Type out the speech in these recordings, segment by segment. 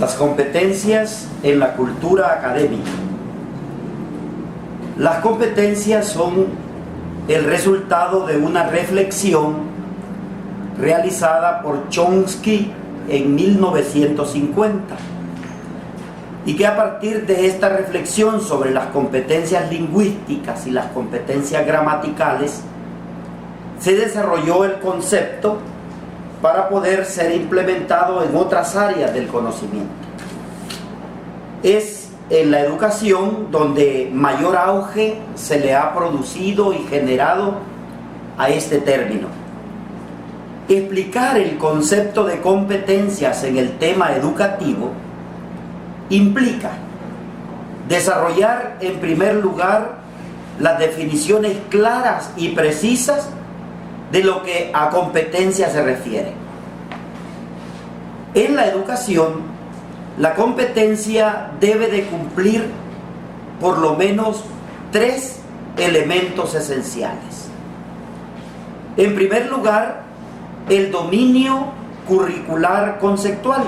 Las competencias en la cultura académica. Las competencias son el resultado de una reflexión realizada por Chomsky en 1950 y que a partir de esta reflexión sobre las competencias lingüísticas y las competencias gramaticales se desarrolló el concepto para poder ser implementado en otras áreas del conocimiento. Es en la educación donde mayor auge se le ha producido y generado a este término. Explicar el concepto de competencias en el tema educativo implica desarrollar en primer lugar las definiciones claras y precisas de lo que a competencia se refiere. En la educación, la competencia debe de cumplir por lo menos 3 elementos esenciales. En primer lugar, el dominio curricular conceptual,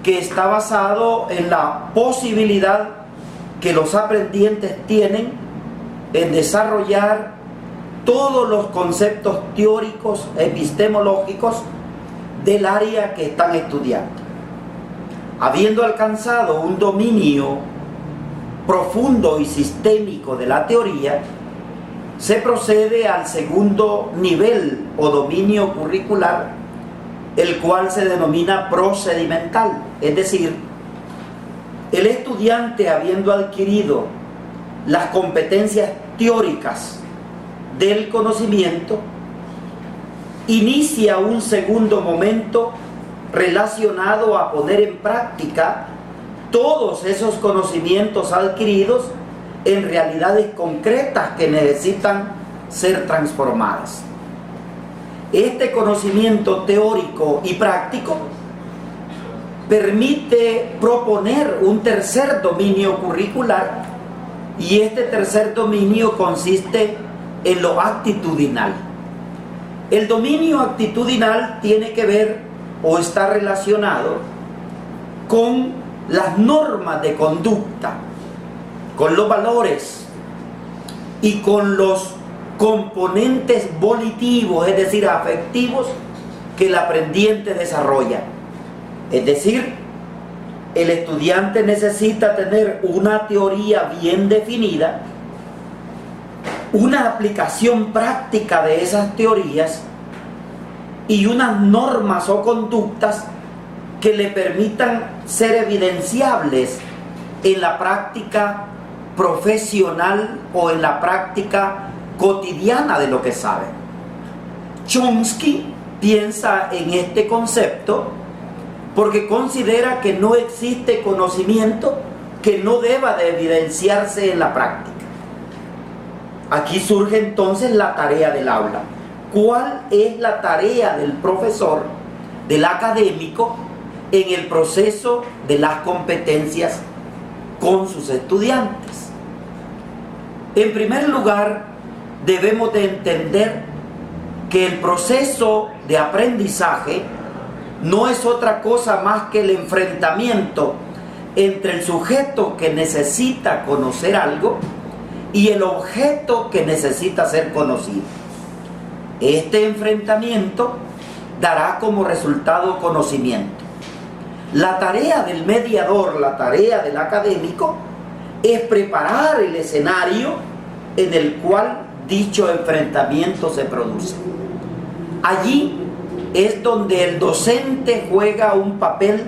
que está basado en la posibilidad que los aprendientes tienen en desarrollar todos los conceptos teóricos, epistemológicos del área que están estudiando. Habiendo alcanzado un dominio profundo y sistémico de la teoría, se procede al segundo nivel o dominio curricular, el cual se denomina procedimental, es decir, el estudiante, habiendo adquirido las competencias teóricas del conocimiento, inicia un segundo momento relacionado a poner en práctica todos esos conocimientos adquiridos en realidades concretas que necesitan ser transformadas. Este conocimiento teórico y práctico permite proponer un tercer dominio curricular, y este tercer dominio consiste en lo actitudinal. El dominio actitudinal tiene que ver o está relacionado con las normas de conducta, con los valores y con los componentes volitivos, es decir, afectivos, que el aprendiente desarrolla. Es decir, el estudiante necesita tener una teoría bien definida, una aplicación práctica de esas teorías y unas normas o conductas que le permitan ser evidenciables en la práctica profesional o en la práctica cotidiana de lo que sabe. Chomsky piensa en este concepto porque considera que no existe conocimiento que no deba de evidenciarse en la práctica. Aquí surge entonces la tarea del aula. ¿Cuál es la tarea del profesor, del académico, en el proceso de las competencias con sus estudiantes? En primer lugar, debemos de entender que el proceso de aprendizaje no es otra cosa más que el enfrentamiento entre el sujeto que necesita conocer algo y el objeto que necesita ser conocido. Este enfrentamiento dará como resultado conocimiento. La tarea del mediador, la tarea del académico, es preparar el escenario en el cual dicho enfrentamiento se produce. Allí es donde el docente juega un papel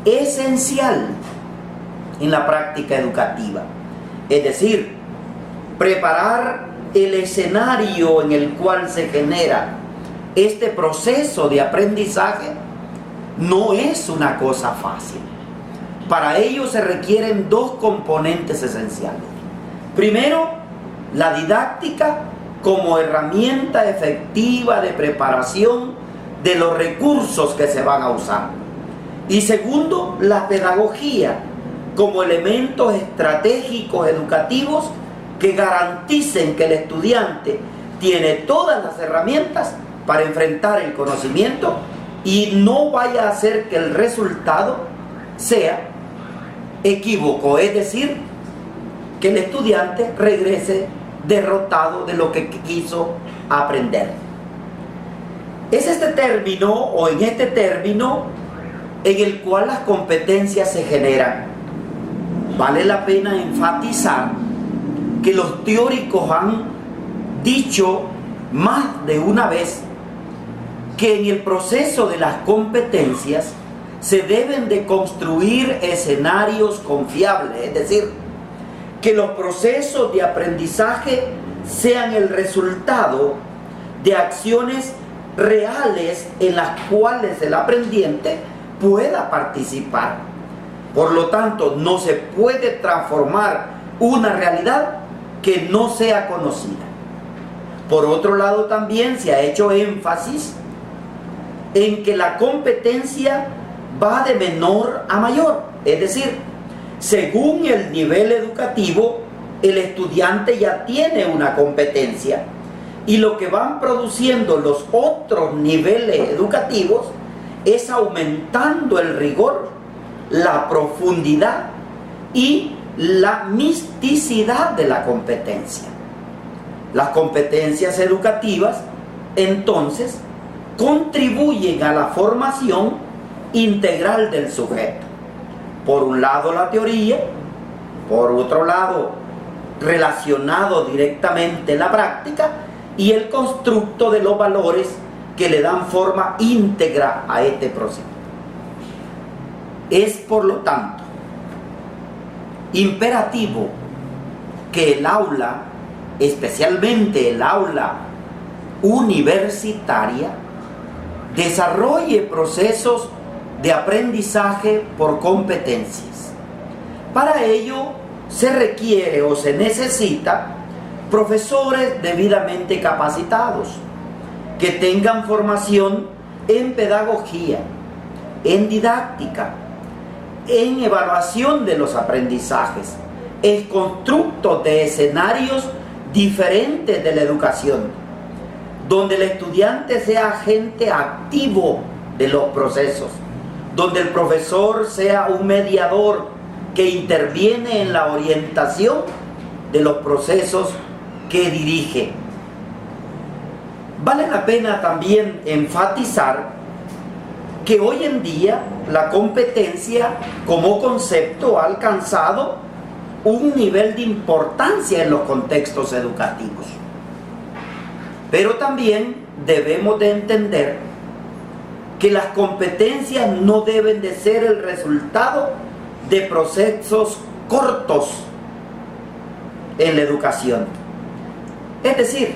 esencial en la práctica educativa. Es decir, preparar el escenario en el cual se genera este proceso de aprendizaje no es una cosa fácil. Para ello se requieren 2 componentes esenciales. Primero, la didáctica como herramienta efectiva de preparación de los recursos que se van a usar. Y segundo, la pedagogía como elementos estratégicos educativos que garanticen que el estudiante tiene todas las herramientas para enfrentar el conocimiento y no vaya a hacer que el resultado sea equívoco, es decir, que el estudiante regrese derrotado de lo que quiso aprender. Es este término, o en este término, en el cual las competencias se generan. Vale la pena enfatizar que los teóricos han dicho más de una vez que en el proceso de las competencias se deben de construir escenarios confiables, es decir, que los procesos de aprendizaje sean el resultado de acciones reales en las cuales el aprendiente pueda participar. Por lo tanto, no se puede transformar una realidad que no sea conocida. Por otro lado, también se ha hecho énfasis en que la competencia va de menor a mayor, es decir, según el nivel educativo, el estudiante ya tiene una competencia y lo que van produciendo los otros niveles educativos es aumentando el rigor, la profundidad y la misticidad de la competencia. Las competencias educativas, entonces, contribuyen a la formación integral del sujeto. Por un lado la teoría, por otro lado relacionado directamente la práctica y el constructo de los valores que le dan forma íntegra a este proceso. Es por lo tanto imperativo que el aula, especialmente el aula universitaria, desarrolle procesos de aprendizaje por competencias. Para ello se requiere o se necesita profesores debidamente capacitados, que tengan formación en pedagogía, en didáctica, en evaluación de los aprendizajes, en constructo de escenarios diferentes de la educación, donde el estudiante sea agente activo de los procesos, donde el profesor sea un mediador que interviene en la orientación de los procesos que dirige. Vale la pena también enfatizar que hoy en día la competencia como concepto ha alcanzado un nivel de importancia en los contextos educativos. Pero también debemos de entender que las competencias no deben de ser el resultado de procesos cortos en la educación. Es decir,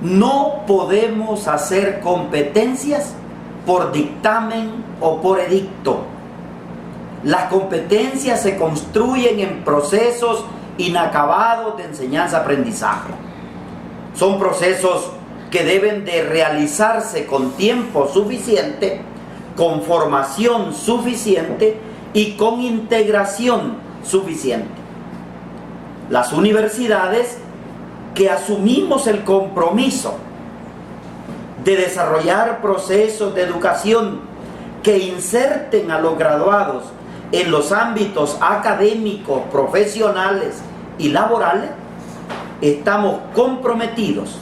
no podemos hacer competencias por dictamen o por edicto. Las competencias se construyen en procesos inacabados de enseñanza-aprendizaje. Son procesos que deben de realizarse con tiempo suficiente, con formación suficiente y con integración suficiente. Las universidades que asumimos el compromiso de desarrollar procesos de educación que inserten a los graduados en los ámbitos académicos, profesionales y laborales, estamos comprometidos,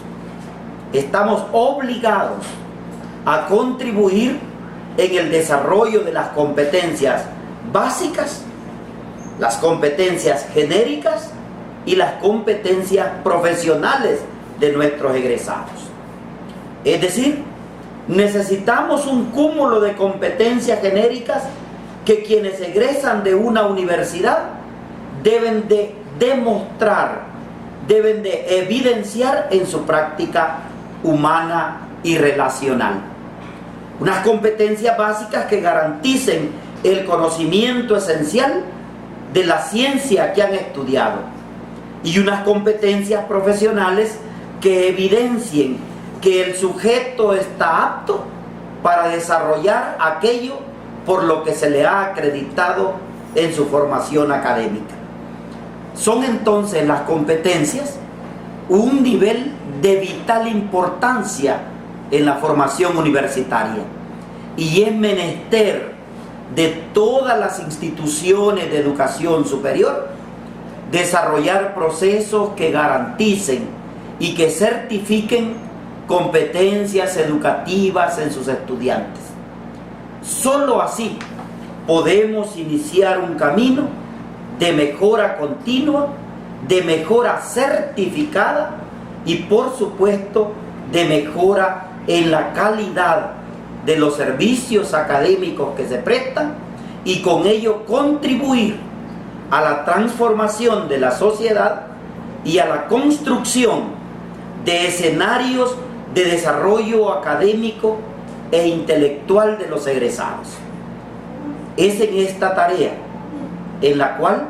estamos obligados a contribuir en el desarrollo de las competencias básicas, las competencias genéricas y las competencias profesionales de nuestros egresados. Es decir, necesitamos un cúmulo de competencias genéricas que quienes egresan de una universidad deben de demostrar, deben de evidenciar en su práctica humana y relacional. Unas competencias básicas que garanticen el conocimiento esencial de la ciencia que han estudiado y unas competencias profesionales que evidencien que el sujeto está apto para desarrollar aquello por lo que se le ha acreditado en su formación académica. Son entonces las competencias un nivel de vital importancia en la formación universitaria y es menester de todas las instituciones de educación superior, desarrollar procesos que garanticen y que certifiquen competencias educativas en sus estudiantes. Solo así podemos iniciar un camino de mejora continua, de mejora certificada y, por supuesto, de mejora en la calidad de los servicios académicos que se prestan, y con ello contribuir a la transformación de la sociedad y a la construcción de escenarios de desarrollo académico e intelectual de los egresados. Es en esta tarea en la cual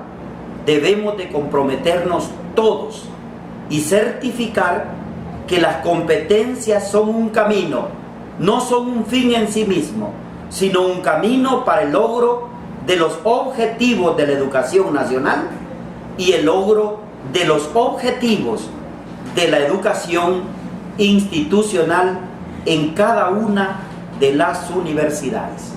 debemos de comprometernos todos y certificar que las competencias son un camino, no son un fin en sí mismo, sino un camino para el logro de los objetivos de la educación nacional y el logro de los objetivos de la educación institucional en cada una de las universidades.